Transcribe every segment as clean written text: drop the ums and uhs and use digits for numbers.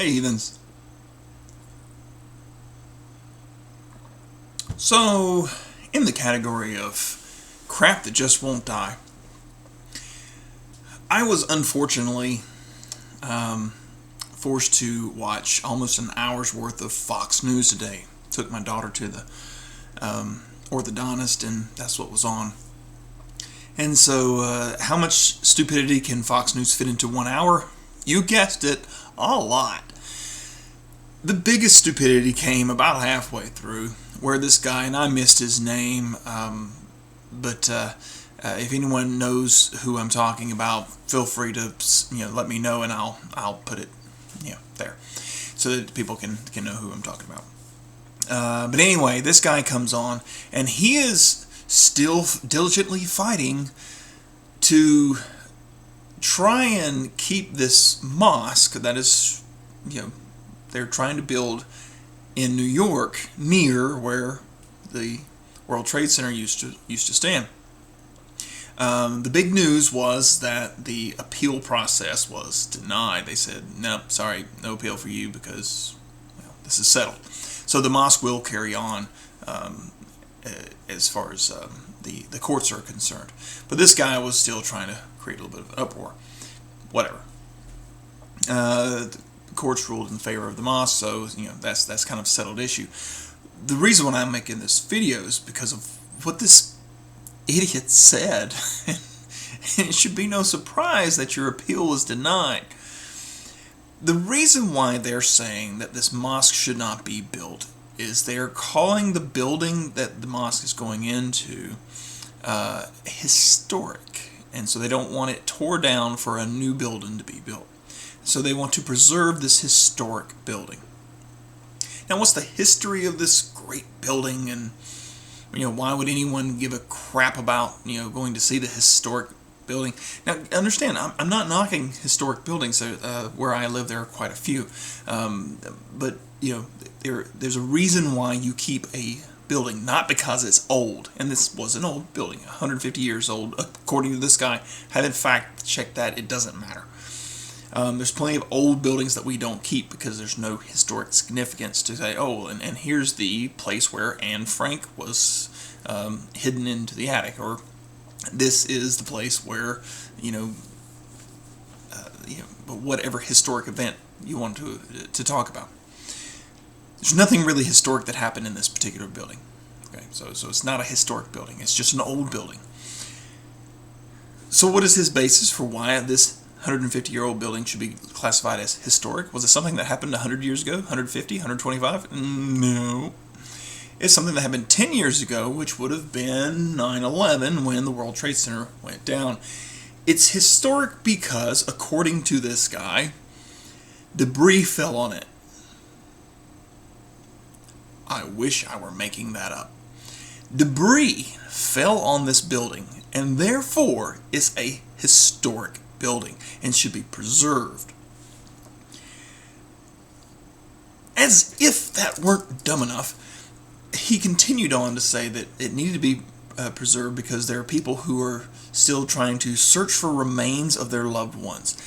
Hey, heathens. So, in the category of crap that just won't die, I was unfortunately forced to watch almost an hour's worth of Fox News today. Took my daughter to the orthodontist, and that's what was on. And so, how much stupidity can Fox News fit into 1 hour? You guessed it, a lot. The biggest stupidity came about halfway through, where this guy, and I missed his name, but if anyone knows who I'm talking about, feel free to let me know, and I'll put it there, so that people can know who I'm talking about. But anyway, this guy comes on, and he is still diligently fighting to try and keep this mosque that is, they're trying to build in New York, near where the World Trade Center used to stand. The big news was that the appeal process was denied. They said, "Nope, sorry, no appeal for you because this is settled." So the mosque will carry on as far as the courts are concerned. But this guy was still trying to create a little bit of an uproar. Whatever. The courts ruled in favor of the mosque, so that's kind of a settled issue. The reason why I'm making this video is because of what this idiot said. And it should be no surprise that your appeal was denied. The reason why they're saying that this mosque should not be built is they're calling the building that the mosque is going into historic, and so they don't want it tore down for a new building to be built. So they want to preserve this historic building. Now, what's the history of this great building, and why would anyone give a crap about going to see the historic building? Now, understand, I'm not knocking historic buildings. Where I live, there are quite a few, but there's a reason why you keep a building, not because it's old. And this was an old building, 150 years old, according to this guy. Haven't fact checked that; it doesn't matter. There's plenty of old buildings that we don't keep because there's no historic significance to say, oh, and here's the place where Anne Frank was hidden into the attic, or this is the place where, whatever historic event you want to talk about. There's nothing really historic that happened in this particular building. Okay, so it's not a historic building. It's just an old building. So what is his basis for why this 150-year-old building should be classified as historic? Was it something that happened 100 years ago, 150, 125? No. It's something that happened 10 years ago, which would have been 9/11 when the World Trade Center went down. It's historic because, according to this guy, debris fell on it. I wish I were making that up. Debris fell on this building, and therefore is a historic building and should be preserved. As if that weren't dumb enough, he continued on to say that it needed to be preserved because there are people who are still trying to search for remains of their loved ones.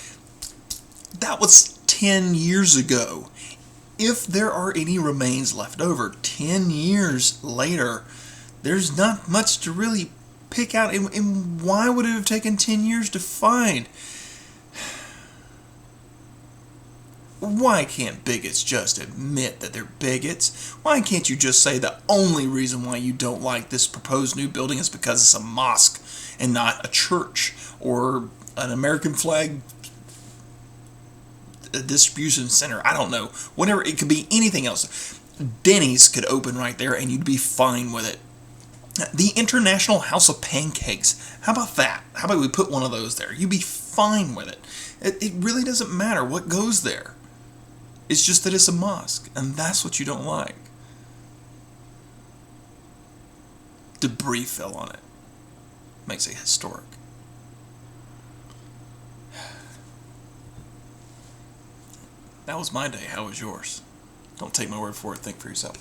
That was 10 years ago. If there are any remains left over 10 years later, there's not much to really pick out. And why would it have taken 10 years to find? Why can't bigots just admit that they're bigots? Why can't you just say the only reason why you don't like this proposed new building is because it's a mosque and not a church or an American flag distribution center? I don't know. Whatever, it could be anything else. Denny's could open right there and you'd be fine with it. The International House of Pancakes. How about that? How about we put one of those there? You'd be fine with it. It really doesn't matter what goes there. It's just that it's a mosque, and that's what you don't like. Debris fell on it. Makes it historic. That was my day. How was yours? Don't take my word for it. Think for yourself.